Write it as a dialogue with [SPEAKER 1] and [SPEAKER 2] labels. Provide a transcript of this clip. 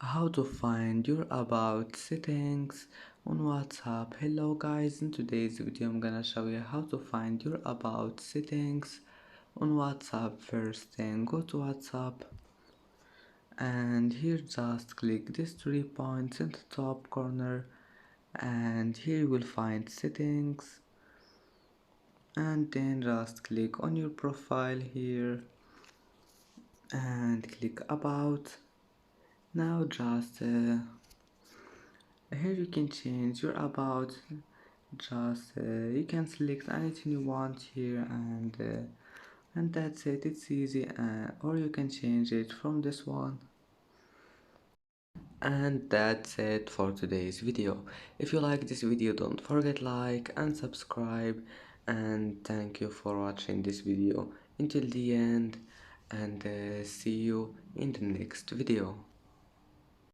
[SPEAKER 1] How to find your about settings on WhatsApp. Hello guys, in today's video I'm gonna show you how to find your about settings on WhatsApp. First thing, go to WhatsApp and here just click this 3 points in the top corner, and here you will find settings, and then just click on your profile here and click about. Now just here you can change your about. Just you can select anything you want here, and that's it. It's easy, or you can change it from this one. And that's it for today's video. If you like this video, don't forget like and subscribe, and thank you for watching this video until the end, and see you in the next video.